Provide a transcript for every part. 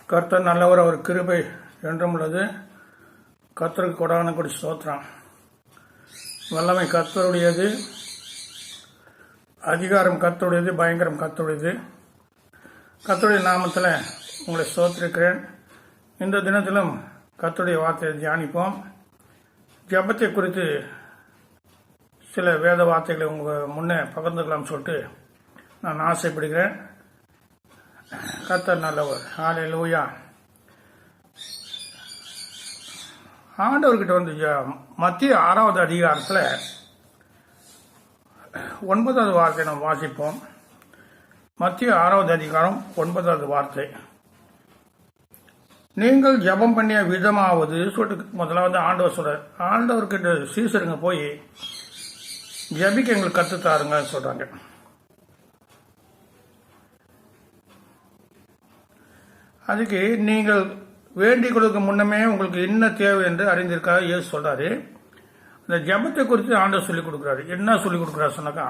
கர்த்தர் நல்லவர், அவர் கிருபை என்றும் உள்ளது. கர்த்தருக்கு கொடான கொடி ஸ்தோத்திரம். வல்லமை கர்த்தருடையது, அதிகாரம் கர்த்தருடையது, பயங்கரம் கர்த்தருடையது. கர்த்தருடைய நாமத்தில் உங்களை ஸ்தோத்திரிக்கிறேன். இந்த தினத்திலும் கர்த்தருடைய வார்த்தையை தியானிப்போம். ஜெபத்தை குறித்து சில வேத வார்த்தைகளை உங்கள் முன்னே பகிர்ந்துக்கலாம்னு சொல்லிட்டு நான் ஆசைப்படுகிறேன். கர்த்தர் நல்லவர். ஹல்லேலூயா. ஆண்டவர்கிட்ட வந்து மத்திய 6வது அதிகாரத்தில் 9வது வார்த்தை நாம் வாசிப்போம். மத்திய 6வது அதிகாரம் 9வது வார்த்தை. நீங்கள் ஜெபம் பண்ணிய விதமாவது சொல்லிட்டு முதலாவது ஆண்டவர் சொல்றார். ஆண்டவர்கிட்ட சீசருங்க போய் ஜெபிக்க எங்களுக்கு கற்றுத்தாருங்க சொல்றாங்க. அதுக்கு நீங்கள் வேண்டிக் கொடுக்க முன்னமே உங்களுக்கு என்ன தேவை என்று அறிந்திருக்காரு இயேசு சொல்றாரு. இந்த ஜெபத்தை குறித்து ஆண்டவர் சொல்லிக் கொடுக்குறாரு. என்ன சொல்லிக் கொடுக்குறாரு சொன்னாக்கா,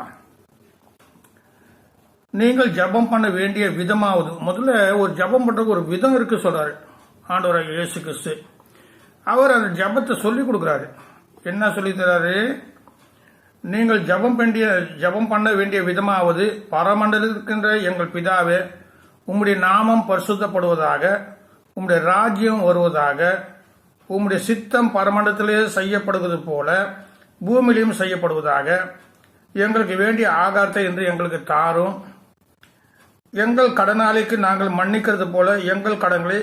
நீங்கள் ஜெபம் பண்ண வேண்டிய விதமாவது, முதல்ல ஒரு ஜெபம் பண்றதுக்கு ஒரு விதம் இருக்கு சொல்றாரு ஆண்டவர் இயேசு கிறிஸ்து. அவர் அந்த ஜெபத்தை சொல்லிக் கொடுக்குறாரு. என்ன சொல்லி தராரு? நீங்கள் ஜெபம் பண்ண வேண்டிய விதமாவது, பரமண்டலத்தில் இருக்கின்ற எங்கள் பிதாவே, உம்முடைய நாமம் பரிசுத்தப்படுவதாக, உம்முடைய ராஜ்யம் வருவதாக, உம்முடைய சித்தம் பரமண்டலத்திலே செய்யப்படுவது போல பூமியிலும் செய்யப்படுவதாக, எங்களுக்கு வேண்டிய ஆகாரத்தை இன்று எங்களுக்கு தாரும், எங்கள் கடனாளிக்கு நாங்கள் மன்னிக்கிறது போல எங்கள் கடன்களை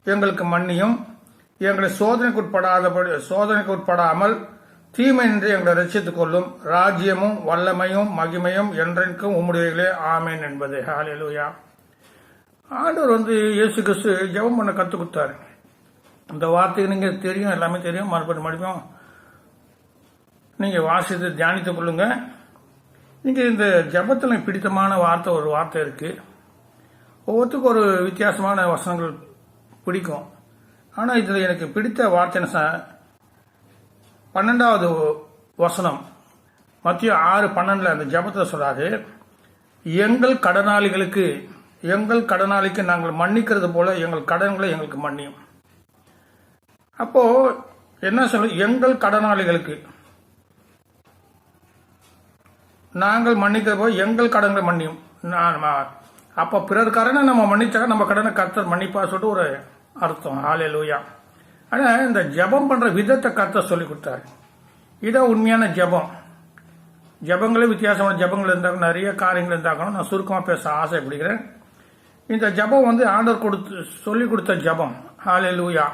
எங்களுக்கு மன்னியும், எங்களை சோதனைக்கு உட்படாமல் தீமை என்று எங்களை ரட்சித்துக் கொள்ளும், ராஜ்யமும் வல்லமையும் மகிமையும் என்றென்றும் உம்முடையவர்களே, ஆமேன் என்பது. ஹல்லேலூயா. ஆண்டவர் வந்து இயேசு கிறிஸ்து ஜெபம் பண்ண கற்றுக் கொடுத்தாரு. இந்த வார்த்தைக்கு நீங்க தெரியும், எல்லாமே தெரியும். மறுபடியும் நீங்க வாசித்து தியானித்துக் கொள்ளுங்க. நீங்க இந்த ஜெபத்தில் பிடித்தமான வார்த்தை ஒரு வார்த்தை இருக்கு. ஒவ்வொருத்துக்கும் ஒரு வித்தியாசமான வசனங்கள் பிடிக்கும். ஆனா இதுல எனக்கு பிடித்த வார்த்தை 12வது வசனம், மத்திய 6:12 அந்த ஜெபத்தில் சொல்றாரு, எங்கள் கடனாளிக்கு நாங்கள் மன்னிக்கிறது போல எங்கள் கடன்களை எங்களுக்கு மன்னியும். அப்போ என்ன சொல்ல, எங்கள் கடனாளிகளுக்கு நாங்கள் மன்னிக்கிறது போல எங்கள் கடன்களை மன்னியும். அப்ப பிறர் கடனை நம்ம மன்னிச்சாக்க நம்ம கடனை கர்த்தர் மன்னிப்பா சொல்லிட்டு ஒரு அர்த்தம். ஹல்லேலூயா. ஆனா இந்த ஜெபம் பண்ற விதத்தை கர்த்தர் சொல்லி கொடுத்தாரு. இதான் உண்மையான ஜெபம். ஜெபங்களே வித்தியாசமான ஜெபங்கள் இருந்தாங்க, நிறைய காரியங்கள் இருந்தாக்கணும். நான் சுருக்கமா பேச ஆசைப்படுகிறேன். இந்த ஜெபம் வந்து ஆண்டவர் சொல்லி கொடுத்த ஜெபம். ஹல்லேலூயா.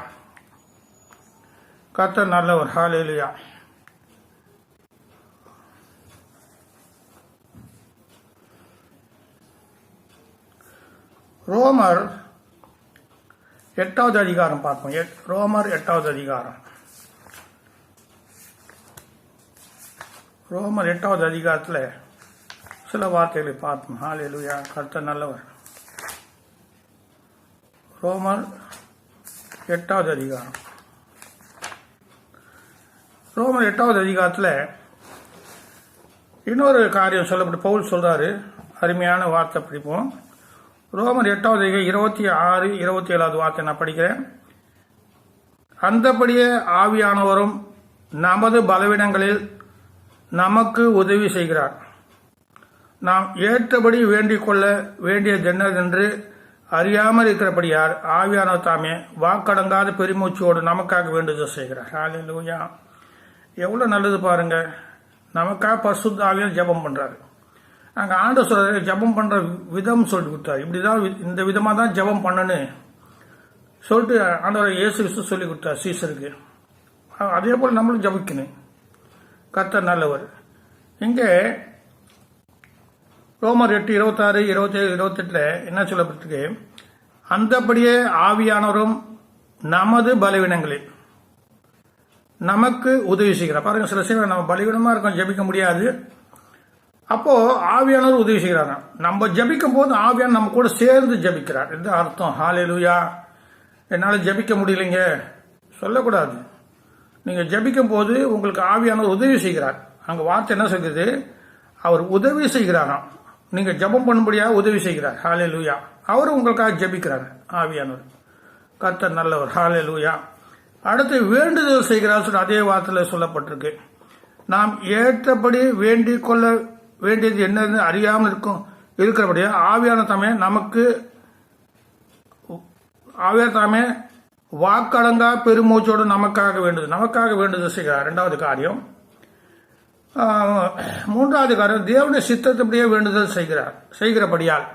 கர்த்தர் நல்லவர். ஹல்லேலூயா. ரோமர் 8வது அதிகாரம் பார்ப்போம். ரோமர் 8வது அதிகாரம். ரோமர் 8வது அதிகாரத்தில் சில வார்த்தைகளை பார்ப்போம். ஹல்லேலூயா. கர்த்தர் நல்லவர். ரோமர் 8வது அதிகாரம். ரோமர் 8வது அதிகாரத்தில் இன்னொரு காரியம் சொல்லப்பட்டு பவுல் சொல்றாரு. அருமையான வார்த்தை படிப்போம். ரோமர் 8வது அதிகாரம் 26, 27வது வார்த்தை நான் படிக்கிறேன். அந்தபடியே ஆவியானவரும் நமது பலவீனங்களில் நமக்கு உதவி செய்கிறார். நாம் ஏற்றபடி வேண்டிக் கொள்ள வேண்டியது என்னதென்று அறியாமல் இருக்கிறபடியார் ஆவியானவர் தாமே வாக்கடங்காத பெருமூச்சோடு நமக்காக வேண்டுதல் செய்கிறார். ஹல்லேலூயா. எவ்வளவு நல்லது பாருங்க. நமக்காக பரிசுத்த ஆவியானவர் ஜெபம் பண்றாரு. அங்க ஆண்டவர் சொல்றாரு, ஜெபம் பண்ற விதம் சொல்லி கொடுத்தாரு. இப்படிதான் இந்த விதமா தான் ஜெபம் பண்ணணும் சொல்லிட்டு ஆண்டவர் இயேசு கிறிஸ்து சொல்லி கொடுத்தார் சீசருக்கு. அதே போல நம்மளும் ஜெபிக்கணும். கர்த்தர் நல்லவர். இங்கே ரோமர் 8, 26, 27, 28 என்ன சொல்லப்பட்டிருக்கு? அந்தபடியே ஆவியானவரும் நமது பலவீனங்களில் நமக்கு உதவி செய்கிறார். பாருங்க, சில சமயம் நம்ம பலவீனமா இருக்கோம், ஜெபிக்க முடியாது. அப்போ ஆவியானவர் உதவி செய்கிறாங்க. நம்ம ஜெபிக்கும் போது ஆவியானவர் நம்ம கூட சேர்ந்து ஜெபிக்கிறார். இது அர்த்தம். ஹல்லேலூயா. என்னால ஜெபிக்க முடியலைங்க சொல்லக்கூடாது. நீங்க ஜெபிக்கும் போது உங்களுக்கு ஆவியானவர் உதவி செய்கிறார். அங்க வார்த்தை என்ன சொல்கிறது? அவர் உதவி செய்கிறாராம். நீங்க ஜெபம் பண்ணும்படியா உதவி செய்கிறார். ஹல்லேலூயா. அவரு உங்களுக்காக ஜெபிக்கிறார் ஆவியானவர். கர்த்தர் நல்லவர். ஹalleluya. அடுத்து வேண்டுதல் செய்கிறார் சொல்ல அதே வார்த்தையில் சொல்லப்பட்டிருக்கு. நாம் ஏற்றபடி வேண்டிக் கொள்ள வேண்டியது என்னன்னு அறியாமல் இருக்கிறபடியா ஆவியான தாமே வாக்கடங்கா பெருமூச்சோடு நமக்காக வேண்டுதல் செய்கிறார். இரண்டாவது காரியம். மூன்றாவது காரியம், தேவனுடைய சித்தத்தைப்படியே வேண்டுதல் செய்கிறபடியால்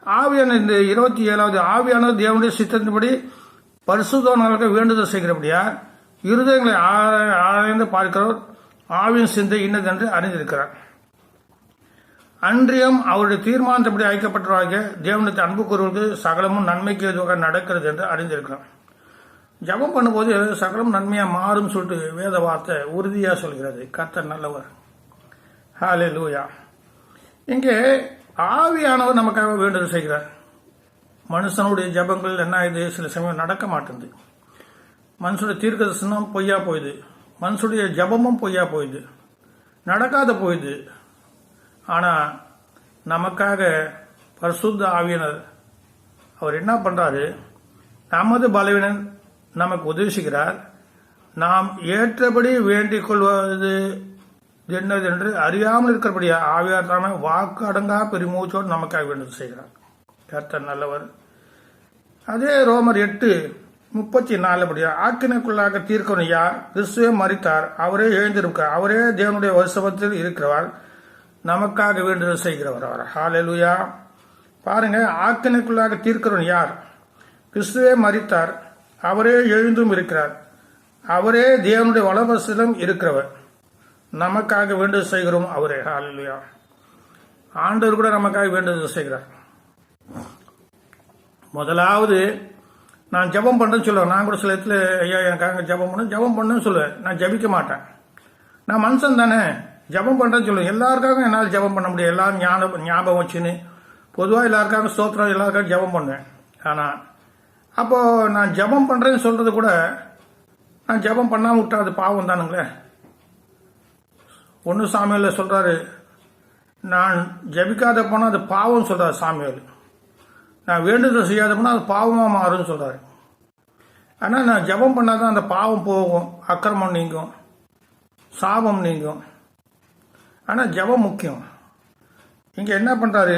ஆவியான இந்த 27வது ஆவியானவர் தேவனுடைய சித்தத்தின்படி பரிசுத்தவான்களுக்கு வேண்டுதல் செய்கிறபடியால் இருதயங்களை ஆராய்ந்து பார்க்கிறவர் ஆவியின் சிந்தை இன்னதென்று அறிந்திருக்கிறார். அன்றியம் அவருடைய தீர்மானத்தைப்படி ஐக்கப்பட்டவராக தேவனுடைய அன்பு கூறுவதற்கு சகலமும் நன்மைக்கு எதுவாக நடக்கிறது என்று அறிந்திருக்கிறார். ஜபம் பண்ணும்போது சகலம் நன்மையா மாறும் சொல்லிட்டு வேத வார்த்தை உறுதியா சொல்கிறது. கர்த்தர் நல்லவர். ஹalleluya. இங்கே ஆவியானவர் நமக்காக வேண்டுதல் செய்கிறார். மனுஷனுடைய ஜபங்கள் என்ன ஆயுது, சில சமயம் நடக்க மாட்டேங்குது. மனுஷனுடைய தீர்க்க தரிசனம் பொய்யா போயுது, மனுஷனுடைய ஜபமும் பொய்யா போயுது, நடக்காத போயுது. ஆனா நமக்காக பரிசுத்த ஆவியானவர் அவர் என்ன பண்றாரு, நமது பலவீனன் நமக்கு உதவி செய்கிறார். நாம் ஏற்றபடி வேண்டிக் கொள்வது என்னது என்று அறியாமல் இருக்கிறபடியா ஆவியார் தாமே வாக்கு அடங்கா பெருமூச்சோடு நமக்காக வேண்டுதல் செய்கிறார். கர்த்தர் நல்லவர். அதே ரோமர் 8:34 படியா ஆக்கினைக்குள்ளாக தீர்க்கணும் யார், கிறிஸ்துவே மரித்தார், அவரே எழுந்திருக்கார், அவரே தேவனுடைய வசவத்தில் இருக்கிறவர், நமக்காக வேண்டுதல் செய்கிறவர் அவர். ஹalleluya. பாருங்க, ஆக்கினைக்குள்ளாக தீர்க்கிறவன் யார், கிறிஸ்துவே மரித்தார், அவரே எழுந்தும் இருக்கிறார், அவரே தேவனுடைய வலவசத்திலும் இருக்கிறவர், நமக்காக வேண்டுதல் செய்கிறோம் அவரே. ஹalleluya. ஆண்டவர் கூட நமக்காக வேண்டுதல் செய்கிறார். முதலாவது நான் ஜபம் பண்றேன்னு சொல்லுவேன். நான் கூட சில இடத்துல ஐயா எனக்காக ஜபம் பண்ணுன்னு சொல்லுவேன். நான் ஜபிக்க மாட்டேன். நான் மனுஷன் தானே, ஜபம் பண்றேன்னு சொல்லுவேன். எல்லாருக்காகவும் என்னால் ஜபம் பண்ண முடியும். எல்லாரும் ஞாபகம் வச்சுன்னு பொதுவாக எல்லாருக்காக ஸ்தோத்திரம் எல்லாருக்காக ஜபம் பண்ணுவேன். ஆனா அப்போ நான் ஜபம் பண்றேன்னு சொல்றது கூட நான் ஜபம் பண்ணாம விட்டா அது பாவம் தானுங்களே. 1 சாமுவேல் சொல்றாரு, நான் ஜபிக்காத போனா அது பாவம் சொல்றாரு சாமுவேல். நான் வேண்டுதல் செய்யாத போனா அது பாவமா மாறும்னு சொல்றாரு. ஆனா நான் ஜபம் பண்ணாதான் அந்த பாவம் போகும், அக்கிரமம் நீங்கும், சாபம் நீங்கும். ஆனா ஜபம் முக்கியம். இங்க என்ன பண்றாரு,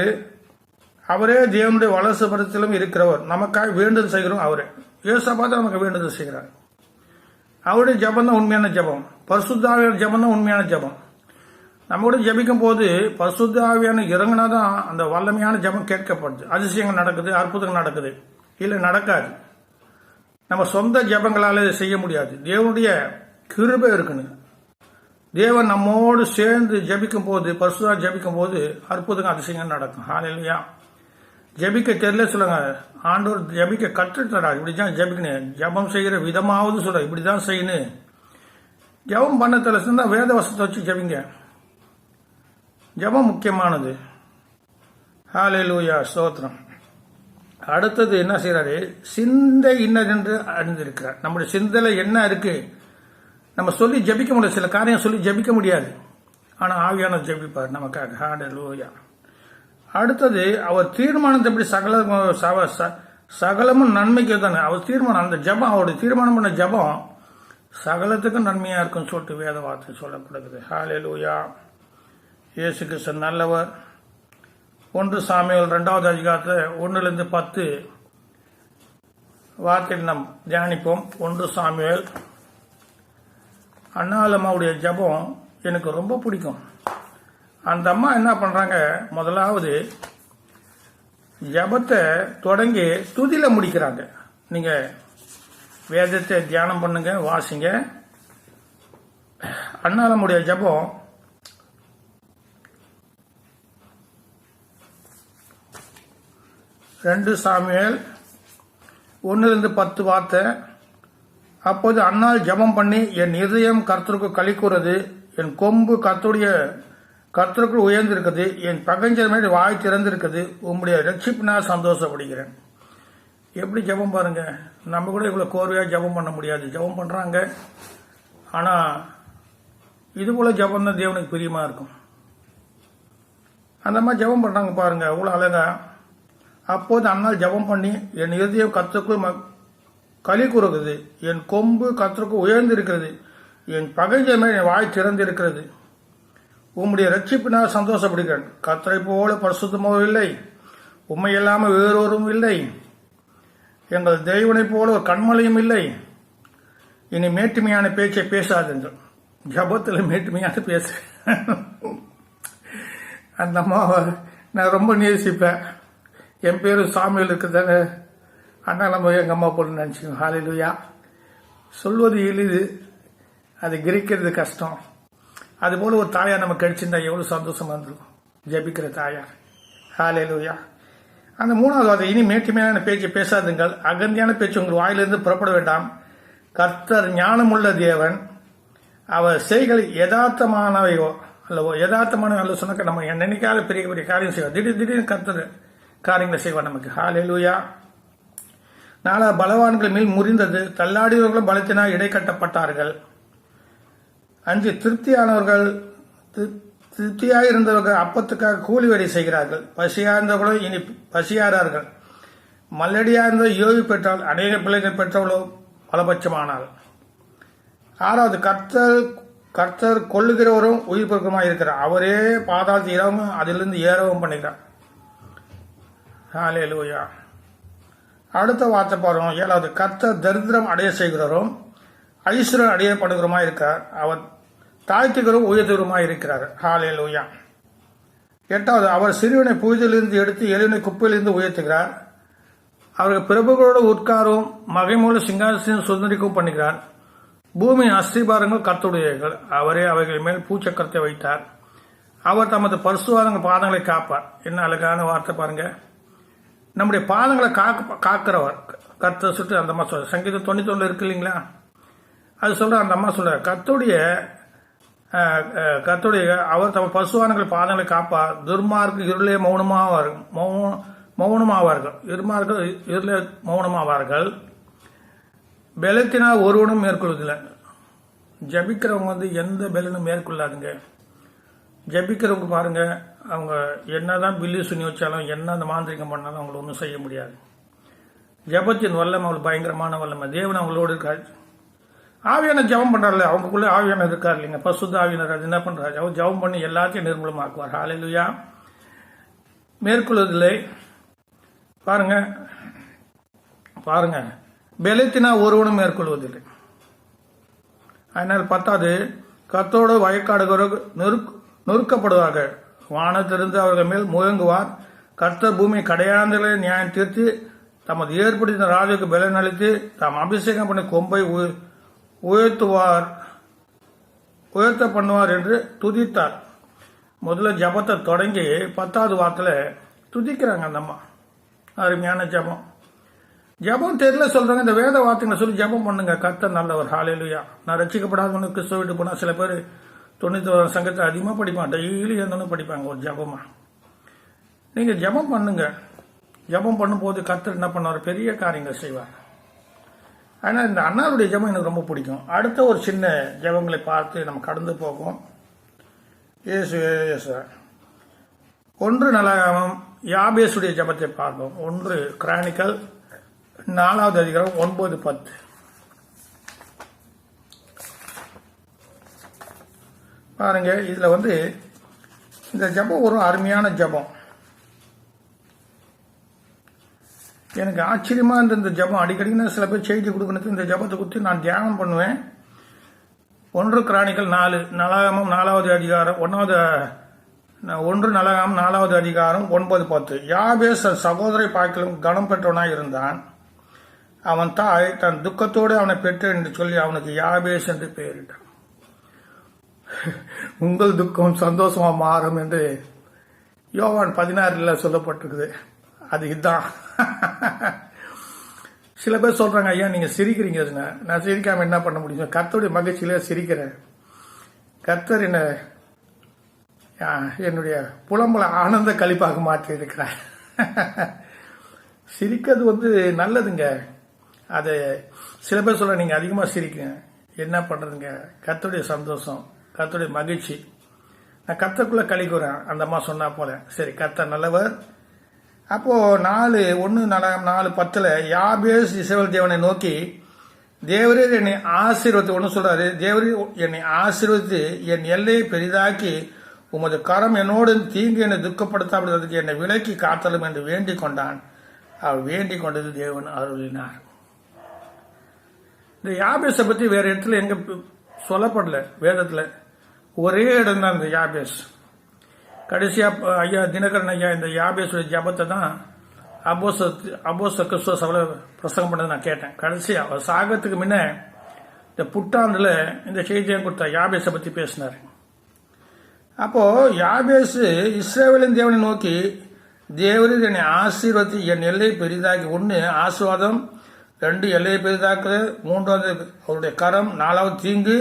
அவரே தேவனுடைய வலதுபுறத்திலும் இருக்கிறவர், நமக்காக வேண்டுதல் செய்கிறோம் அவரே. யோசபாத் நமக்கு வேண்டுதல் செய்கிறார். அவருடைய ஜபம் தான் உண்மையான ஜபம். பரிசுத்த ஆவியான ஜபம் தான் உண்மையான ஜபம். நம்ம கூட ஜபிக்கும் போது பரிசுத்த ஆவியான இறங்கினாதான் அந்த வல்லமையான ஜபம் கேட்கப்படுது, அதிசயங்கள் நடக்குது, அற்புதங்கள் நடக்குது. இல்லை நடக்காது. நம்ம சொந்த ஜபங்களால செய்ய முடியாது. தேவனுடைய கிருபை இருக்கணும். தேவன் நம்மோடு சேர்ந்து ஜபிக்கும் போது, பரிசுத்தா ஜபிக்கும் போது அற்புதங்கள் அதிசயங்கள் நடக்கும். ஹalleluya. ஜபிக்க தெரியல சொல்லுங்க, ஆண்டவர் ஜபிக்க கற்றுத்தரார். இப்படிதான் ஜபிக்கணும், ஜபம் செய்கிற விதமாவது சொல்ற, இப்படிதான் செய்யணும். ஜபம் பண்ண தெரியல வேத வசத்தை வச்சு ஜபிங்க. ஜபம் முக்கியமானது. ஹalleluya, ஸ்தோத்திரம். அடுத்தது என்ன செய்யறாரு, சிந்தை இன்னதென்று அறிந்திருக்கிறார். நம்முடைய சிந்தையில என்ன இருக்கு நம்ம சொல்லி ஜபிக்க முடியாது. சில காரியம் சொல்லி ஜபிக்க முடியாது. ஆனா ஆவியான ஜபிப்பார் நமக்காக. ஹalleluya. அடுத்தது அவர் தீர்மானத்தை எப்படி சகலமும் நன்மைக்கு தானே அவர் தீர்மானம். அந்த ஜபம், அவருடைய தீர்மானம் பண்ண ஜபம் சகலத்துக்கும் நன்மையா இருக்குன்னு சொல்லிட்டு வேத வார்த்தை சொல்லப்படுகிறது. ஹalleluya. இயேசு கிறிஸ்து நல்லவர். 1 சாமுவேல் 2வது அதிகாரத்தில் 1-10 வார்த்தையில் நாம் தியானிப்போம். 1 சாமுவேல். அண்ணாலம்மாவுடைய ஜபம் எனக்கு ரொம்ப பிடிக்கும். அந்த அம்மா என்ன பண்றாங்க, முதலாவது ஜபத்தை தொடங்கி துதியில முடிக்கிறாங்க. நீங்க வேதத்தை தியானம் பண்ணுங்க, வாசிங்க. அண்ணாலம்மாவுடைய ஜபம் 2 சாமுவேல் 1-10 வார்த்தை. அப்போது அன்னாள் ஜபம் பண்ணி, என் இதயம் கர்த்தருக்கு களி கூறது, என் கொம்பு கர்த்தருக்குள் உயர்ந்திருக்குது, என் பகஞ்சர் மேல் வாய் திறந்திருக்குது, உங்களுடைய ரட்சிப்பினால் சந்தோஷப்படுகிறேன். எப்படி ஜபம் பாருங்க. நம்ம கூட இவ்வளவு கோர்வையா ஜபம் பண்ண முடியாது. ஜபம் பண்றாங்க. ஆனா இது போல ஜபம் தான் தேவனுக்கு பிரியமா இருக்கும். அந்த மாதிரி ஜபம் பண்றாங்க பாருங்க, அவ்வளவு அழகா. அப்போது அண்ணால் ஜெபம் பண்ணி, என் இருதயம் கர்த்தருக்குள் களி கூறுகிறது, என் கொம்பு கர்த்தருக்கு உயர்ந்திருக்கிறது, என் பகைஞர் என் வாய் திறந்திருக்கிறது. உம்முடைய ரட்சிப்பினால் சந்தோஷப்படுகிறேன். கர்த்தரை போல பரிசுத்தமோ இல்லை, உம்மை இல்லாமல் வேறொரும் இல்லை, எங்கள் தெய்வனைப் போல ஒரு கண்மலையும் இல்லை. இனி மேட்டுமையான பேச்சை பேசாதுங்கள். ஜபத்தில் மேட்டுமையான பேசுறேன். அந்த அம்மாவை நான் ரொம்ப நேசிப்பேன். என் பேரு சாமியில் இருக்குதானே, அண்ணா நம்ம எங்கள் அம்மா பொண்ணு நினச்சிக்கோங்க. ஹல்லேலூயா. சொல்வது எளிது, அதை கிரகிக்கிறது கஷ்டம். அதுபோல் ஒரு தாயார் நமக்கு கிடைச்சிருந்தா எவ்வளோ சந்தோஷமா இருந்திருக்கும். ஜபிக்கிற தாயார். ஹல்லேலூயா. அந்த மூணாவது வார்த்தை, இனி மேட்டுமையான பேச்சை பேசாதுங்கள், அகந்தியான பேச்சு உங்கள் வாயிலிருந்து புறப்பட வேண்டாம். கர்த்தர் ஞானமுள்ள தேவன், அவர் செய்கள் யதார்த்தமானவையோ அல்லவோ, யதார்த்தமானவை அல்ல சொன்னாக்க நம்ம நினைக்காத பெரிய பெரிய காரியம் செய்வார். திடீர்னு கர்த்தர் காரியங்களை செய்வார் நமக்கு. ஹல்லேலூயா. 4 பலவான்கள் மேல் முறிந்தது, தள்ளாடியவர்களும் பலத்தினால் இடை கட்டப்பட்டார்கள். 5 திருப்தியாயிருந்தவர்கள் அப்பத்துக்காக கூலி வேலை செய்கிறார்கள். பசியார்ந்தவர்களும் இனி பசியாரார்கள். மல்லடியார்ந்த யோகி பெற்றால், அநேக பிள்ளைகள் பெற்றவளோ பலபட்சமானால். 6வது, கர்த்தர் கொள்ளுகிறவரும் உயிர் பெருக்கமாக இருக்கிறார். அவரே பாதாளத்தில் இரவும் அதிலிருந்து ஏறவும் பண்ணுகிறார். ஹல்லேலூயா. அடுத்த வார்த்தை பாருங்க. 7வது, கர்த்தர் தரித்திரம் அடைய செய்கிறவரும் ஐஸ்வர்யம் அடையப்படுகிறோமா இருக்கிறார். அவர் தாழ்த்துகிறவரும் உயர்த்துகிறோமாய் இருக்கிறார். ஹல்லேலூயா. 8வது, அவர் சிறுவனை புழுதிலிருந்து எடுத்து எளிவனை குப்பையிலிருந்து உயர்த்துகிறார். அவர்கள் பிரபுகளோடு உட்காரும் மகைமூல சிங்காசனம் சுதந்திரிக்கவும் பண்ணுகிறார். பூமியின் அஸ்திபாரங்கள் கர்த்தருடையவைகள், அவரே அவைகள் மேல் பூச்சக்கரத்தை வைத்தார். அவர் தமது பரிசுத்தவான்கள் பாதங்களை காப்பார். என்ன அழகான வார்த்தை பாருங்க. நம்முடைய பாதங்களை காக்கிறவர் கர்த்தர் சுட்டு. அந்த அம்மா சொல்ற சங்கீதம் 91 இருக்கு இல்லைங்களா, அது சொல்ற. அந்த அம்மா சொல்ற கர்த்தருடைய அவர் தமது பரிசுத்தவான்கள் பாதங்களை காப்பார். துர்மார்க்கு இருளே மௌனமாவார்கள். இருளே மௌனமாவார்கள். பலத்தினால் ஒருவனும் மேற்கொள்வதில்லை. ஜபிக்கிறவங்க எந்த பலனும் மேற்கொள்ளாதுங்க. ஜபிக்கிறவங்க பாருங்க, அவங்க என்னதான் பில்லி சுனி வச்சாலும், என்ன அந்த மாந்திரிகம் பண்ணாலும் அவங்களை ஒன்றும் செய்ய முடியாது. ஜபத்தின் வல்லமை அவங்களுக்கு பயங்கரமான வல்லமை. தேவன் அவங்களோடு இருக்காரு. ஆவியான ஜபம் பண்றாருல, அவங்களுக்குள்ள ஆவியான இருக்காரு இல்லைங்க, பசுத்த ஆவியானவர் என்ன பண்றாரு, அவர் ஜபம் பண்ணி எல்லாத்தையும் நிர்மூலமாக்குவார். ஹல்லேலூயா. மேற்கொள்வதில்லை. பாருங்க பலத்தினா ஒருவனும் மேற்கொள்வதில்லை. அதனால் 10வது, கர்த்தரோடு வயக்காடுகிறவர்கள் நொறுக்கப்படுவார்கள். வானத்திலிருந்து அவர்கள் மேல் முழங்குவார். கர்த்தர் பூமி கடையாந்தலை நியாயம் தீர்த்து தமது ஏற்படுத்தின ராஜுக்கு பலன் அளித்து தாம் அபிஷேகம் பண்ணி கொம்பை உயர்த்த பண்ணுவார் என்று துதித்தார். முதல்ல ஜபத்தை தொடங்கி 10வது வார்த்தையில துதிக்கிறாங்க அந்த அம்மா. அருமையான ஜபம். ஜபம் தெரியல சொல்றாங்க, இந்த வேத வார்த்தைகளை சொல்லி ஜபம் பண்ணுங்க. கர்த்தர் நல்லவர். ஹல்லேலூயா. நான் ரட்சிக்கப்படாதவனு கிறிஸ்துவ விட்டு போனா சில பேர் 91 சங்கத்தை அதிகமாக படிப்பான், டெய்லி இருந்தாலும் படிப்பாங்க ஒரு ஜபமா. நீங்க ஜபம் பண்ணுங்க. ஜபம் பண்ணும்போது கர்த்தர் என்ன பண்ணுவார், பெரிய காரியங்கள் செய்வார். ஆனால் இந்த அண்ணாவுடைய ஜபம் எனக்கு ரொம்ப பிடிக்கும். அடுத்த ஒரு சின்ன ஜபங்களை பார்த்து நம்ம கடந்து போகும். இயேசு 1 நாளாகமம் யாபேசுடைய ஜபத்தை பார்ப்போம். 1 கிரானிக்கல் 4வது அதிகாரம் 9-10. பாருங்க, இதுல இந்த ஜபம் ஒரு அருமையான ஜபம். எனக்கு ஆச்சரியமா இருந்த இந்த ஜபம். அடிக்கடி நான் சில பேர் செய்தி கொடுக்கணும், இந்த ஜபத்தை குறித்து நான் தியானம் பண்ணுவேன். 1 கிரானிக்கல் 4 நாளாகமம் 4வது அதிகாரம் 1 நாளாகமம் 4வது அதிகாரம் 9-10. யாபேஸ் சகோதரை பார்க்கலும் கனம் பெற்றவனாய் இருந்தான். அவன் தாய் தன் துக்கத்தோடு அவனை பெற்று என்று சொல்லி அவனுக்கு யாபேஸ் என்று பெயரிட்டான். உங்கள் துக்கம் சந்தோஷமா மாறும் என்று யோவான் 16 சொல்லப்பட்டிருக்குது. அது இதுதான். சில பேர் சொல்றாங்க, ஐயா நீங்க சிரிக்கிறீங்க. நான் சிரிக்காம என்ன பண்ண முடியும்? கர்த்தருடைய மகிழ்ச்சியில சிரிக்கிறேன். கர்த்தர் என்னுடைய புலம்பல ஆனந்த கழிப்பாக மாற்றி இருக்கிறார். சிரிக்கிறது நல்லதுங்க. அது சில பேர் சொல்ற நீங்க அதிகமா சிரிக்குங்க. என்ன பண்றதுங்க? கர்த்தருடைய சந்தோஷம், கர்த்தருடைய மகிழ்ச்சி. நான் கர்த்தருக்குள்ள கழிக்குறேன். அந்த அம்மா சொன்னா போல. சரி, கர்த்தர் நல்லவர். அப்போ 4:1-4:10 யாபேஸ் இஸ்ரவேல் தேவனை நோக்கி, தேவரீர் என்னை ஆசீர்வதித்து, ஒன்று சொல்றாரு, தேவரீர் என்னை ஆசீர்வதித்து என் எல்லையை பெரிதாக்கி உமது கரம் என்னோடு தீங்கு என்னை துக்கப்படுத்தாததுக்கு என்னை விலக்கி காத்தலும் என்று வேண்டிக் கொண்டான். அவர் வேண்டிக் கொண்டது தேவன் அருளினார். இந்த யாபேஸை பத்தி வேற இடத்துல எங்க சொல்லப்படல வேதத்துல, ஒரே இடம் தான் இந்த யாபேஸ். கடைசியா ஐயா தினகரன் ஐயா இந்த யாபேஸுடைய ஜபத்தை தான் அப்போஸ்தலர் கிறிஸ்துவ சபையில பிரசங்கம் பண்ணதை நான் கேட்டேன். கடைசியா அவர் சாகத்துக்கு முன்ன இந்த புத்தாண்டுல இந்த செய்தியை கொடுத்த யாபேஸை பத்தி பேசினார். அப்போ யாபேஸ் இஸ்ரவேலின் தேவனை நோக்கி, தேவரீர் என்னை ஆசீர்வதித்து என் எல்லை பெரிதாக்கி, 1 ஆசீர்வாதம், 2 எல்லையை பெரிதாக்கு, 3 அவருடைய கரம், 4 தீங்கு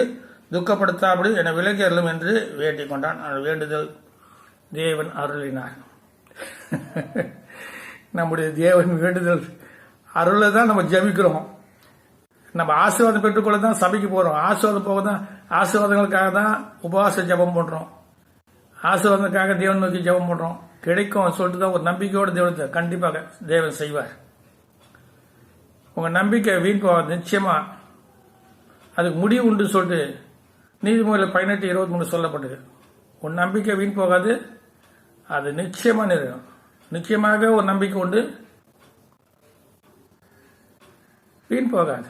துக்கப்படுத்தாபடி என்னை விலக்கி அருளும் என்று வேண்டிக் கொண்டான். வேண்டுதல் தேவன் அருளினார். நம்முடைய தேவன் வேண்டுதல் அருளை தான் நம்ம ஜபிக்கிறோம். நம்ம ஆசீர்வாதம் பெற்றுக்கொள்ள தான் சபைக்கு போறோம். ஆசீர்வாதம் போக தான், ஆசீர்வாதங்களுக்காக தான் உபவாச ஜபம் பண்றோம். ஆசீர்வாதத்துக்காக தேவன் நோக்கி ஜபம் பண்றோம். கிடைக்கும் சொல்லிட்டு தான் ஒரு நம்பிக்கையோட தேவனத்தை கண்டிப்பாக தேவன் செய்வார். உங்க நம்பிக்கை வீண் போகாது. நிச்சயமா அதுக்கு முடிவு உண்டு சொல்லிட்டு நீதிமொழியில் 18:23 சொல்லப்பட்டது. உன் நம்பிக்கை வீண் போகாது, அது நிச்சயமா நிறைவேறும். நிச்சயமாக ஒரு நம்பிக்கை உண்டு, வீண் போகாது.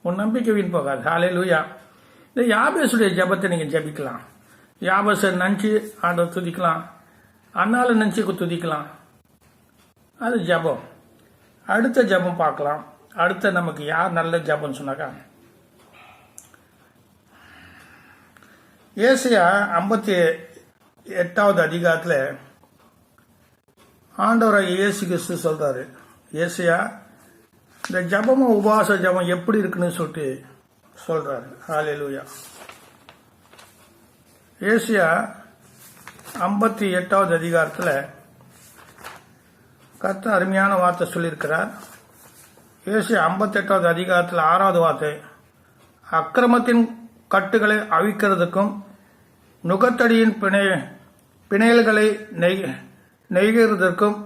உன் நம்பிக்கை வீண் போகாது. ஹல்லேலூயா. இந்த யாபேசுடைய ஜபத்தை நீங்க ஜபிக்கலாம். யாபேசை நினைச்சு ஆண்டவர் துதிக்கலாம், அண்ணால நினைச்சு துதிக்கலாம். அது ஜபம். அடுத்த ஜபம் பார்க்கலாம். அடுத்த நமக்கு யார் நல்ல ஜபம் சொன்னாக்கா, ஏசாயா 58வது அதிகாரத்தில் ஆண்டவராகிய இயேசு கிறிஸ்து சொல்றாரு. ஏசாயா இந்த ஜபமும் உபவாச ஜபம் எப்படி இருக்குன்னு சொல்லிட்டு சொல்றாரு. ஹல்லேலூயா. ஏசாயா 58வது அதிகாரத்தில் கர்த்தர் அருமையான வார்த்தை சொல்லியிருக்கிறார். ஏசாயா 58வது அதிகாரத்தில் 6வது வார்த்தை, அக்கிரமத்தின் கட்டுகளை அவிக்கிறதுக்கும் நுகத்தடியின் பிணையல்களை நெய்கிறதற்கும்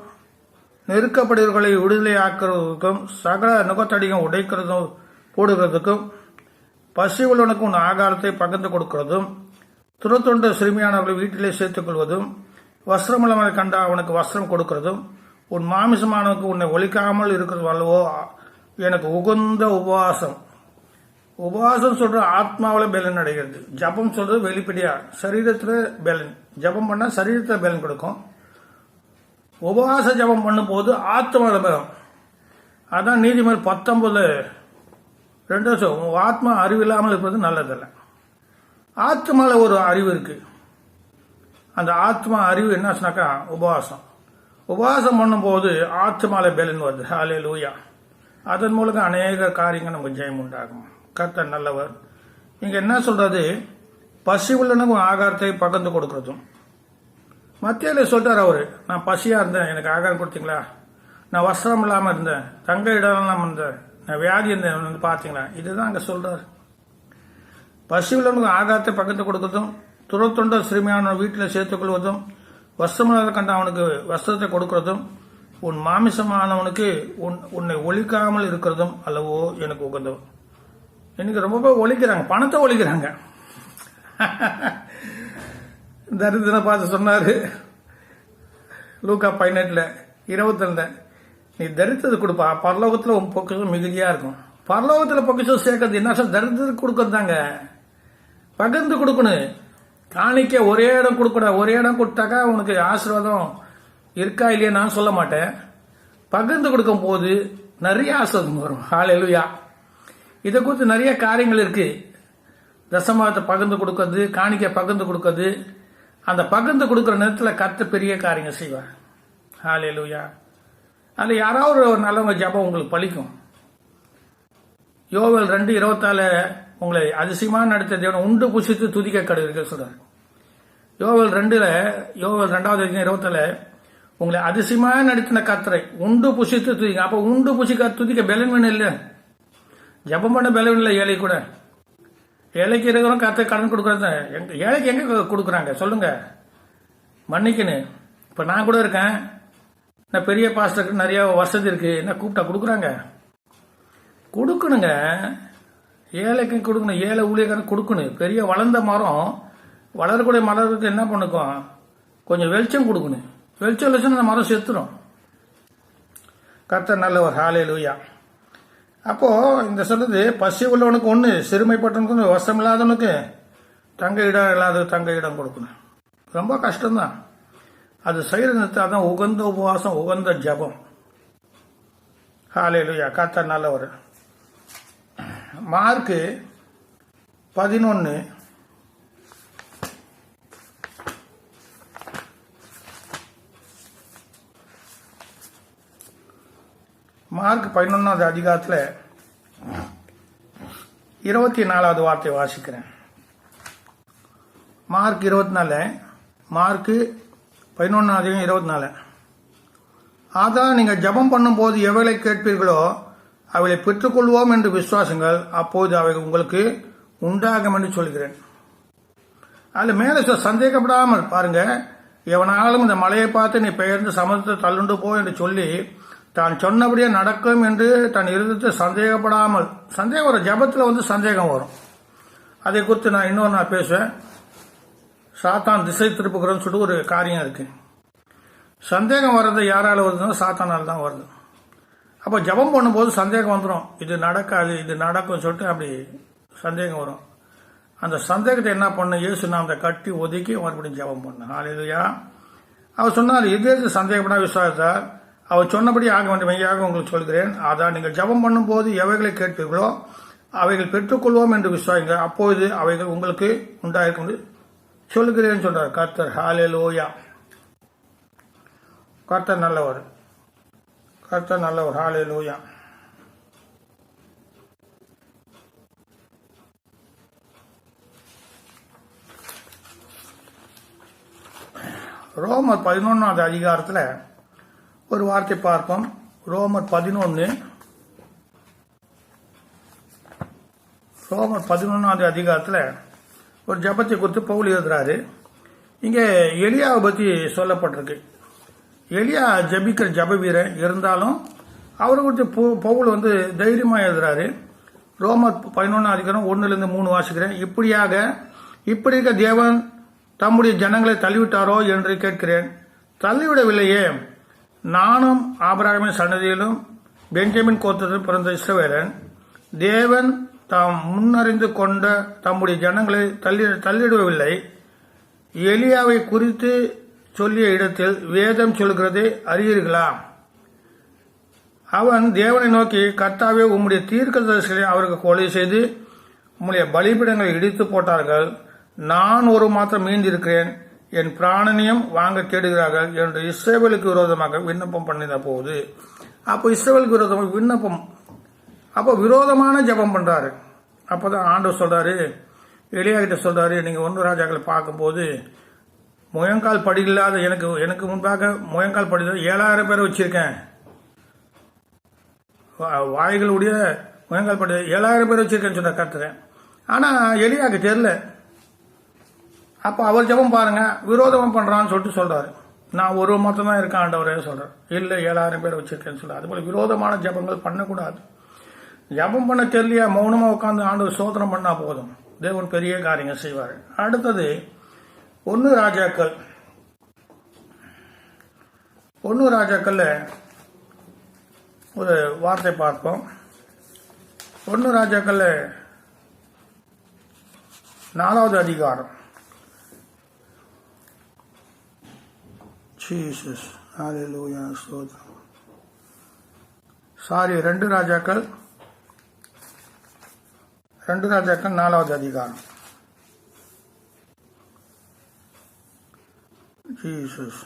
நெருக்கப்படுவர்களை விடுதலையாக்குறதுக்கும் சகல நுகத்தடியும் உடைக்கிறதும் போடுகிறதுக்கும் பசி உள்ளவனுக்கு உன் ஆகாரத்தை பகிர்ந்து கொடுக்கிறதும் துரத்தொண்ட சிறுமியானவர்களை வீட்டிலே சேர்த்துக் கொள்வதும் வஸ்திரமுள்ளவனை கண்டா அவனுக்கு வஸ்திரம் கொடுக்கிறதும் உன் மாமிசமானவனுக்கு உன்னை ஒழிக்காமல் இருக்கிறது அல்லவோ எனக்கு உகந்த உபவாசம். உபவாசம் சொல்ற ஆத்மாவில் பலன் அடைகிறது. ஜபம் சொல்றது வெளிப்படையா சரீரத்துல பலன். ஜபம் பண்ணா சரீரத்துல பலன் கொடுக்கும். உபவாச ஜபம் பண்ணும் போது ஆத்மாவில் பலம். அதான் நீதிமொழி 19:2 உன் ஆத்மா அறிவில்லாமல் இருப்பது நல்லதல்ல. ஆத்மால ஒரு அறிவு இருக்கு. அந்த ஆத்மா அறிவு என்ன சொன்னாக்கா உபவாசம். உபவாசம் பண்ணும்போது ஆத்மால பலன் வருது. ஹல்லேலூயா. அதன் மூலம் அநேக காரியங்கள் நமக்கு ஜெயம் உண்டாகும். கர்த்தர் நல்லவர். இங்க என்ன சொல்றது, பசி உள்ளவனுக்கு ஆகாரத்தை பகிர்ந்து கொடுக்கறதும். மத்தியில சொல்றாரு அவரு, நான் பசியா இருந்தேன், எனக்கு ஆகாரம் கொடுத்தீங்களா? நான் வஸ்திரம் இல்லாம இருந்தேன், தங்க இடம் இல்லாம இருந்தேன், நான் வியாதி இருந்தேன், பாத்தீங்களா? இதுதான் அங்க சொல்றாரு. பசி உள்ளவனுக்கு ஆகாரத்தை பகிர்ந்து கொடுக்கறதும், துரத்தொண்ட சிறுமியான வீட்டில் சேர்த்துக் கொள்வதும், வஸ்திரமில்லாத கண்ட அவனுக்கு வஸ்திரத்தை கொடுக்கறதும், உன் மாமிசமானவனுக்கு உன்னை ஒழிக்காமல் இருக்கிறதும் அல்லவோ எனக்கு உகந்தது. இன்னைக்கு ரொம்ப ஒழிக்கிறாங்க, பணத்தை ஒழிக்கிறாங்க. தரித்திரனை பார்த்து சொன்னாரு லூக்கா 18:22, நீ தரித்திரத்தை கொடுப்பா, பரலோகத்துல உன் பொக்கிஷம் மிகுதியா இருக்கும். பரலோகத்துல பொக்கிஷம் சேர்க்கறது என்ன சார்? தரித்திரத்துக்கு கொடுக்கறதாங்க. பகிர்ந்து கொடுக்கணும். காணிக்க ஒரே இடம் கொடுக்கூடாது. ஒரே இடம் கொடுத்தாக்கா உனக்கு ஆசீர்வாதம் இருக்கா இல்லையா நான் சொல்ல மாட்டேன். பகிர்ந்து கொடுக்கும் போது நிறைய ஆசீர்வாதம் வரும். ஹல்லேலூயா. இதை குறித்து நிறைய காரியங்கள் இருக்கு. தசமாவத்தை பகிர்ந்து கொடுக்கறது, காணிக்க பகிர்ந்து கொடுக்கறது. அந்த பகிர்ந்து கொடுக்கிற நேரத்தில் கர்த்தர் பெரிய காரியங்கள் செய்வார். ஹல்லேலூயா. அது யாராவது ஒரு நல்லவங்க ஜபம் உங்களுக்கு பலிக்கும். யோவேல் 2:24 உங்களை அதிசயமா நடத்த தேவன் உண்டு புசித்து துதிக்க கடவுள் சொல்றாரு. யோவேல் 2வது 24 உங்களை அதிசயமா நடத்தின கர்த்தரை உண்டு புசித்து துதிக்க. அப்ப உண்டு புசிக்க துதிக்க பலன் வேணும் இல்ல? ஜபம் பண்ண பலன் இல்லை. ஏழை கூட, ஏழைக்கு இருக்கிறவங்க கர்த்தர் கடன் கொடுக்கறது. ஏழைக்கு எங்க கொடுக்குறாங்க சொல்லுங்க? மன்னிக்கணும். இப்ப நான் கூட இருக்கேன், என்ன பெரிய பாஸ்டருக்கு நிறைய வசதி இருக்கு, என்ன கூப்பிட்டா கொடுக்குறாங்க? கொடுக்கணுங்க, ஏழைக்கு கொடுக்கணும், ஏழை ஊழியக்காரன் கொடுக்கணும். பெரிய வளர்ந்த மரம் வளரக்கூடிய மரத்துக்கு என்ன பண்ணுக்கும்? கொஞ்சம் வெளிச்சம் கொடுக்கணும். வெளிச்சம் அந்த மரம் செத்துரும். கர்த்தர் நல்லவர். ஹல்லேலூயா. அப்போ இந்த சொல்லுது, பசி உள்ளவனுக்கு ஒன்று, சிறுமைப்பட்டவனுக்கு, வசம் இல்லாதவனுக்கு தங்க இடம் இல்லாத தங்க இடம் கொடுக்கணும். ரொம்ப கஷ்டம்தான். அது செய்யறது அதான் உகந்த உபவாசம், உகந்த ஜபம். ஹல்லேலூயா. கர்த்தர் நல்லவர். மார்க்கு 11 மார்க் 11வது அதிகாரத்தில் 24வது வார்த்தை வாசிக்கிறேன். Mark 24, mark 11:24. அதான் நீங்கள் ஜபம் பண்ணும்போது எவைகளை கேட்பீர்களோ அவைகளை பெற்றுக்கொள்வோம் என்று விசுவாசங்கள், அப்போது அவைகள் உங்களுக்கு உண்டாகும் என்று சொல்கிறேன். அதில் மேலே சந்தேகப்படாமல் பாருங்க. எவனாலும் இந்த மலையை பார்த்து நீ பெயர்ந்து சமுத்திரத்தை தள்ளுண்டு போ என்று சொல்லி தான் சொன்னபடியே நடக்கும் என்று தன் இருதயத்தை சந்தேகப்படாமல், சந்தேகம் வரும், ஜபத்தில் சந்தேகம் வரும். அதை குறித்து நான் இன்னொரு பேசுவேன். சாத்தான் திசை திருப்புகிறோன்னு சொல்லிட்டு ஒரு காரியம் இருக்கு. சந்தேகம் வர்றது யாரால வருதுன்னா சாத்தானால் தான் வருது. அப்போ ஜபம் பண்ணும்போது சந்தேகம் வந்துடும், இது நடக்காது, இது நடக்கும் சொல்லிட்டு அப்படி சந்தேகம் வரும். அந்த சந்தேகத்தை என்ன பண்ண, இயேசு நாமத்தை கட்டி ஒதுக்கி மறுபடியும் ஜபம் பண்ண. ஹல்லேலூயா. அவர் சொன்னார், இதே சந்தேகப்பட விசுவாசார், அவர் சொன்னபடி ஆக வேண்டிய மெய்யாக உங்களுக்கு சொல்கிறேன். அதான் நீங்கள் ஜபம் பண்ணும்போது எவைகளை கேட்பீர்களோ அவைகள் பெற்றுக்கொள்வோம் என்று விசுவாசிங்க, அப்போது அவைகள் உங்களுக்கு உண்டாயிருக்கும் சொல்கிறேன்னு சொல்றார் கர்த்தர். ஹல்லேலூயா. கர்த்தர் நல்லவர். கர்த்தர் நல்லவர். ஹல்லேலூயா. ரோமர் 11வது அதிகாரத்தில் ஒரு வார்த்தை பார்ப்போம். ரோமர் 11வது அதிகாரத்தில் ஒரு ஜபத்தை குறித்து பவுல் எழுதுறாரு. இங்கே எலியாவை பற்றி சொல்லப்பட்டிருக்கு. எலியா ஜபிக்கிற ஜப வீரன் இருந்தாலும் அவரை குறித்து பவுல் தைரியமாக எழுதுறாரு. ரோமர் 11 அதிகாரம் 1-3 வாசிக்கிறேன். இப்படி இருக்க தேவன் தம்முடைய ஜனங்களை தள்ளிவிட்டாரோ என்று கேட்கிறேன். தள்ளிவிடவில்லையே. நானும் ஆபிரகாமின் சன்னதியிலும் பெஞ்சமின் கோத்திரத்தில் பிறந்த இஸ்ரவேலன். தேவன் தாம் முன்னறிந்து கொண்ட தம்முடைய ஜனங்களை தள்ளிவிடவில்லை. எலியாவை குறித்து சொல்லிய இடத்தில் வேதம் சொல்கிறதை அறியீர்களா? அவன் தேவனை நோக்கி, கர்த்தாவே, உம்முடைய தீர்க்கதரிசிகளை அவருக்கு கொலை செய்து உம்முடைய பலிபீடங்களை இடித்து போட்டார்கள். நான் ஒரு மாத்திரம் மீந்திருக்கிறேன், என் பிராணனையும் வாங்க தேடுகிறார்கள் என்று இஸ்ரவேலுக்கு விரோதமாக விண்ணப்பம் பண்ணின போது, அப்போ இஸ்ரவேலுக்கு விரோதமாக விண்ணப்பம், அப்போ விரோதமான ஜபம் பண்றாரு. அப்போதான் ஆண்டவர் சொல்றாரு, எலியா கிட்ட சொல்றாரு, நீங்க 1 ராஜாக்களை பார்க்கும்போது முயங்கால் படி இல்லாத எனக்கு முன்பாக முயங்கால் படி 7000 பேரை வச்சிருக்கேன். வாய்களுடைய முயங்கால் படி 7000 பேர் வச்சிருக்கேன்னு சொன்ன கர்த்தர். ஆனா எலியாக்கு தெரியல. அப்ப அவர் ஜபம் பாருங்க, விரோதம் பண்றான்னு சொல்லிட்டு சொல்றாரு. நான் ஒரு மட்டும் தான் இருக்கேன் ஆண்டவரே சொல்றாரு. இல்ல 7000 பேர் வச்சிருக்கேன்னு சொல்றாரு. அதுபோல விரோதமான ஜபங்கள் பண்ணக்கூடாது. ஜபம் பண்ண தெரியலையா, மௌனமா உட்காந்து ஆண்டவர் சோதனம் பண்ணா போதும், தேவன் பெரிய காரியங்கள் செய்வார். அடுத்தது 1 ராஜாக்கள்ல ஒரு வார்த்தை பார்ப்போம். 1 ராஜாக்கள்ல 4வது அதிகாரம். ஜீசஸ், ஹல்லேலூயா, ஸ்தோத்திரம். 2 ராஜாக்கள் 4வது அதிகாரம். ஜீசஸ்,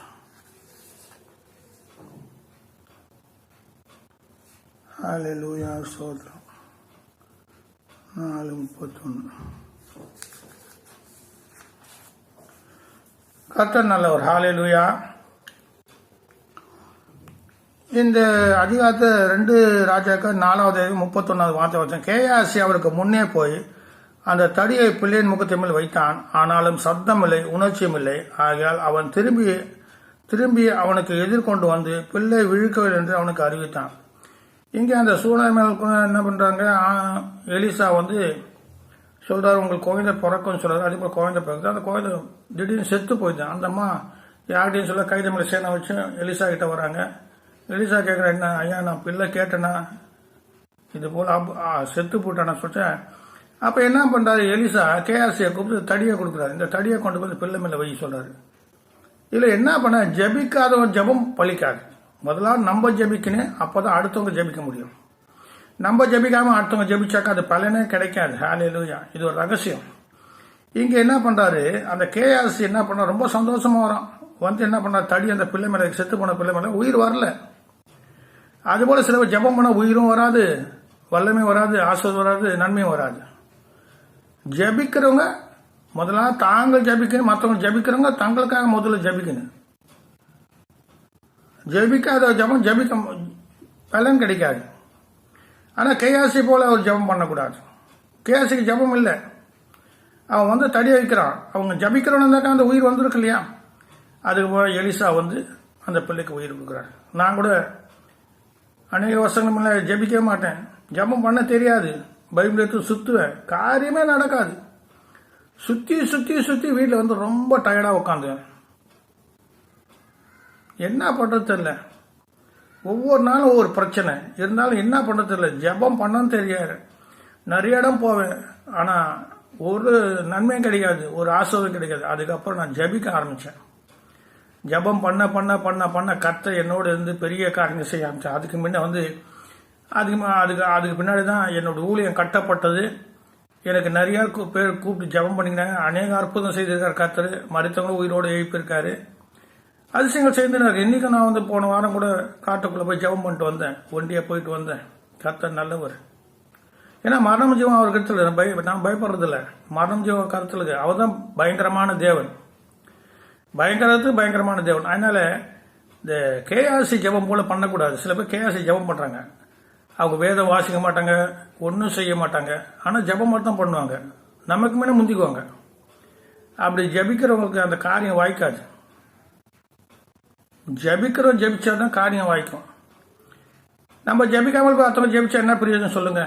ஹல்லேலூயா, ஸ்தோத்திரம். 4:31. கர்த்தர் நல்லவர். ஹல்லேலூயா. இந்த அதிகாரத்தை 2 ராஜாக்கள் 4வது 31வது வார்த்தை வச்சேன். கேயாசி அவருக்கு முன்னே போய் அந்த தடியை பிள்ளையின் முகத்தின் மேல் வைத்தான். ஆனாலும் சப்தம் இல்லை, உணர்ச்சியும் இல்லை. ஆகையால் அவன் திரும்பி அவனுக்கு எதிர்கொண்டு வந்து பிள்ளை விழுக்கவில்லை என்று அவனுக்கு அறிவித்தான். இங்கே அந்த சூனாமியால் என்ன பண்றாங்க, எலிசா வந்து சொல்றாரு, உங்களுக்கு குழந்தை பிறக்கும்னு சொல்றாரு. அதே போல குழந்தை பிறகுது. அந்த குழந்தை திடீர்னு செத்து போயிட்டான். அந்த அம்மா யார்கிட்டையும் சொல்ல கைது மேலே சேனை வச்சு எலிசா கிட்ட வராங்க. எலிசா கேட்குற, என்ன ஐயா நான் பிள்ளை கேட்டேனா, இது போல செத்து போட்டானா சொல்லிட்டேன். அப்ப என்ன பண்றாரு எலிசா, கேஆர்சியை கூப்பிட்டு தடியை கொடுக்குறாரு. இந்த தடியை கொண்டு போய் பிள்ளை மேல வை சொல்றாரு. இதுல என்ன பண்ண, ஜபிக்காதவன் ஜபம் பலிக்காது. முதல்ல நம்ம ஜபிக்கணும், அப்பதான் அடுத்தவங்க ஜபிக்க முடியும். நம்ம ஜபிக்காம அடுத்தவங்க ஜபிச்சாக்கா அது பலனே கிடைக்காது. ஹல்லேலூயா. இது ஒரு ரகசியம். இங்க என்ன பண்றாரு, அந்த கேஆர்சி என்ன பண்ற, ரொம்ப சந்தோஷமா வரும். வந்து என்ன பண்றாரு, தடி அந்த பிள்ளை மேல, செத்து போன பிள்ளை மேல உயிர் வரல. அதுபோல சில ஜபம் பண்ண உயிரும் வராது, வல்லமே வராது, ஆசீர்வாதம் வராது, நன்மையும் வராது. ஜபிக்கிறவங்க முதல்ல தாங்கள் ஜபிக்கணும், மற்றவங்க ஜபிக்கிறவங்க தங்களுக்காக முதல்ல ஜபிக்கணும். ஜபிக்காத ஜபம் ஜபிக்க பலன் கிடைக்காது. ஆனா கேஆர்சி போல ஒரு ஜபம் பண்ணக்கூடாது. கேஆர்சிக்கு ஜபம் இல்லை, அவன் வந்து தடி வைக்கிறான். அவங்க ஜபிக்கிறவனாக்கா அந்த உயிர் வந்திருக்கு இல்லையா. அதுக்கு போல எலிசா வந்து அந்த பிள்ளைக்கு உயிர் கொடுக்குறாரு. நான் கூட அநேக வருஷங்கள் முன்ன ஜபிக்கவே மாட்டேன், ஜபம் பண்ண தெரியாது, பைபிள் எடுத்து சுத்துவேன், காரியமே நடக்காது. சுத்தி சுத்தி சுத்தி வீட்டில் வந்து ரொம்ப டயர்டா உட்காந்து என்ன பண்றது தெரியல. ஒவ்வொரு நாளும் ஒவ்வொரு பிரச்சனை இருந்தாலும் என்ன பண்றது தெரியல. ஜபம் பண்ணன்னு தெரியாது. நிறைய இடம் போவேன், ஆனா ஒரு நன்மையும் கிடைக்காது, ஒரு ஆசீர்வாதம் கிடைக்காது. அதுக்கப்புறம் நான் ஜபிக்க ஆரம்பிச்சேன். ஜபம் பண்ண பண்ண பண்ண பண்ண கர்த்தர் என்னோட இருந்து பெரிய காரியங்கள் செய்ய ஆரம்பிச்சேன். அதுக்கு முன்ன வந்து அதுக்கு பின்னாடி தான் என்னோட ஊழியம் கட்டப்பட்டது. எனக்கு நிறைய பேர் கூப்பிட்டு ஜபம் பண்ணிக்கினாங்க. அநேக அற்புதம் செய்திருக்காரு கர்த்தர். மருத்துவங்களும் உயிரோடு எழுப்பியிருக்காரு, அதிசயங்கள் செய்திருக்காரு. இன்னைக்கு நான் வந்து போன வாரம் கூட காட்டுக்குள்ள போய் ஜபம் பண்ணிட்டு வந்தேன், ஒண்டியா போயிட்டு வந்தேன். கர்த்தர் நல்லவர். ஏன்னா மரணம் ஜீவம் அவர் கருத்துல நான் பயப்படுறது இல்லை. மரணம் ஜீவம் கருத்துல அவர் தான் பயங்கரமான தேவன், பயங்கரமான தேவன். அதனால இந்த கேஆர்சி ஜபம் போல பண்ணக்கூடாது. சில பேர் கேஆர்சி ஜபம் பண்றாங்க, அவங்க வேதம் வாசிக்க மாட்டாங்க, ஒன்றும் செய்ய மாட்டாங்க, ஆனா ஜபம் மட்டும் தான் பண்ணுவாங்க, நமக்கு மேலே முந்திக்குவாங்க. அப்படி ஜபிக்கிறவங்களுக்கு அந்த காரியம் வாய்க்காது. ஜபிக்கிறோம் ஜபிச்சாதான் காரியம் வாய்க்கும். நம்ம ஜபிக்காமல் அத்தனை ஜபிச்சா என்ன பிரயோஜனம் சொல்லுங்க.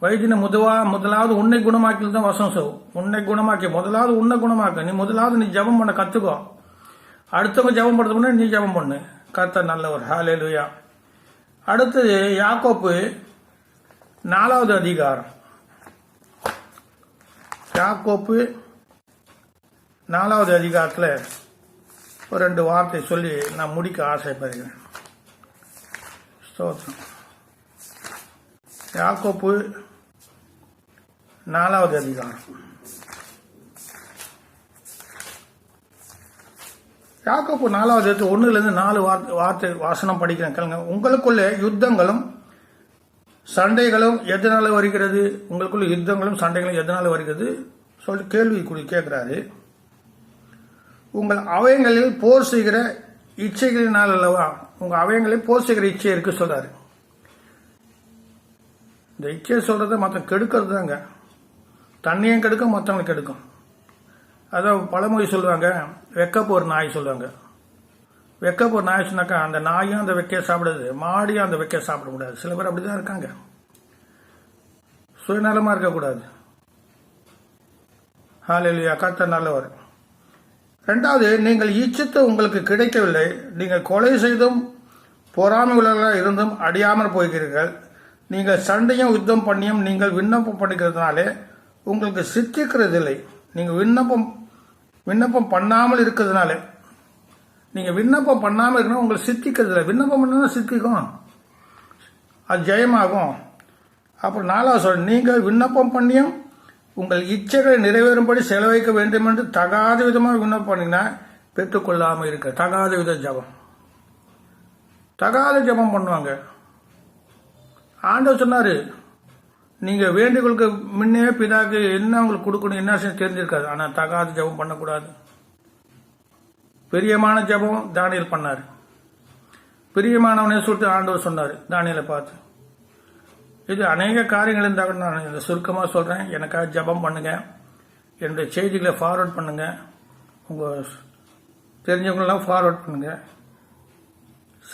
வைத்தியனை முதலாவது உன்னை குணமாக்கி தான் வசம் சொல்லும். உன்னை குணமாக்கி முதலாவது உன்னை குணமாக்க. நீ முதலாவது நீ ஜபம் பண்ண கத்துக்கோ. அடுத்தவங்க ஜபம் பண்றது முன்னாடி நீ ஜபம் பண்ணு. கர்த்தர் நல்லவர். ஹல்லேலூயா. அடுத்தது யாக்கோப்பு 4வது அதிகாரம். யாக்கோப்பு 4வது அதிகாரத்துல ஒரு 2 வார்த்தை சொல்லி நான் முடிக்க ஆசைப்படுகிறேன். ஸ்தோத்திரம். யாக்கோப்பு 4வது அதிகாரம். யாக்கோப்பு 4வது 1-4 வார்த்தை வாசனம் படிக்கிறேன் கேளுங்க. உங்களுக்குள்ள யுத்தங்களும் சண்டைகளும் எதனால வருகிறது, உங்களுக்குள்ள யுத்தங்களும் சண்டைகளும் எதனால வருகிறது சொல்லி கேள்வி கேட்கிறாரு. உங்கள் அவயங்களில் போர் செய்கிற இச்சைகளினால் அல்லவா. உங்க அவயங்களில் போர் செய்கிற இச்சை இருக்கு சொல்றாரு. இந்த இச்சையை சொல்றத மற்ற கெடுக்கிறது தாங்க. தண்ணியும் கெடுக்கும், மற்றவங்களுக்கு கெடுக்கும். அதான் பழமொழி சொல்லுவாங்க, வெக்கப்போ ஒரு நாய் சொல்லுவாங்க. வெக்கப்போ ஒரு நாய் சொன்னாக்கா அந்த நாயும் அந்த வெக்கையை சாப்பிடாது, மாடியும் அந்த வெக்கையை சாப்பிட கூடாது. சில பேர் அப்படிதான் இருக்காங்க, சுயநலமா இருக்கக்கூடாது. ஹல்லேலூயா. கர்த்தர் நல்லவர். 2வது, நீங்கள் இச்சித்து உங்களுக்கு கிடைக்கவில்லை, நீங்கள் கொலை செய்தும் பொறாமை உள்ளவர்களாக இருந்தும் அடியாமல் போகிறீர்கள். நீங்கள் சண்டையும் யுத்தம் பண்ணியும் நீங்கள் விண்ணப்பம் பண்ணிக்கிறதுனாலே உங்களுக்கு சித்திக்கிறது இல்லை. நீங்க விண்ணப்பம் பண்ணாமல் இருக்கிறதுனால, நீங்க விண்ணப்பம் பண்ணாமல் இருக்கணும், உங்களுக்கு சித்திக்கிறது இல்லை. விண்ணப்பம் பண்ணா சித்திக்கும், அது ஜெயமாகும். அப்புறம் 4வது சொல்ற, நீங்கள் விண்ணப்பம் பண்ணியும் உங்கள் இச்சைகளை நிறைவேறும்படி செலவழிக்க வேண்டும் என்று தகாத விதமாக விண்ணப்பம் பண்ணீங்கன்னா பெற்றுக்கொள்ளாமல் இருக்க. தகாத வித ஜபம், தகாத ஜபம் பண்ணுவாங்க. ஆண்டவர் சொன்னாரு, நீங்க வேண்டுகோளுக்கு முன்னே பிதாக்கு என்ன உங்களுக்கு கொடுக்கணும் என்ன தெரிஞ்சிருக்காது. ஆனா தகாத ஜபம் பண்ணக்கூடாது. பிரியமான ஜபம் தானியேல் பண்ணாரு. பிரியமானவனே சொல்லிட்டு ஆண்டவர் சொன்னாரு தானியேலை பார்த்து. இது அநேக காரியங்கள் இருந்தால் நான் இதை சுருக்கமாக சொல்றேன். எனக்காக ஜபம் பண்ணுங்க, என்னுடைய செய்திகளை ஃபார்வர்ட் பண்ணுங்க, உங்க தெரிஞ்சவங்களெல்லாம் ஃபார்வர்ட் பண்ணுங்கள்,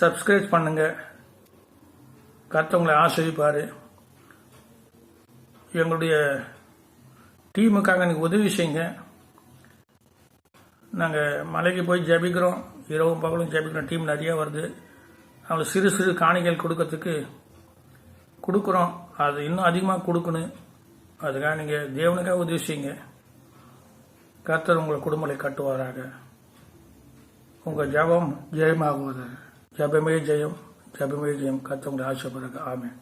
சப்ஸ்கிரைப் பண்ணுங்கள். கர்த்தர் ஆசிரிப்பார். எங்களுடைய டீமுக்காக நீங்கள் உதவி செய்யுங்க. நாங்கள் மலைக்கு போய் ஜபிக்கிறோம், இரவும் பகலும் ஜபிக்கிறோம். டீம் நிறையா வருது. அவங்களுக்கு சிறு சிறு காணிகள் கொடுக்குறோம். அது இன்னும் அதிகமாக கொடுக்கணும். அதுக்காக நீங்கள் தேவனுக்காக உதவி செய்யுங்க. கர்த்தர் உங்கள் குடும்பங்களை கட்டுவாராக. உங்கள் ஜபம் ஜெயமாகுவது. ஜபமே ஜெயம், ஜபமே ஜெயம். கர்த்தர் உங்களை ஆசீர்வதிப்பாராக. ஆமென்.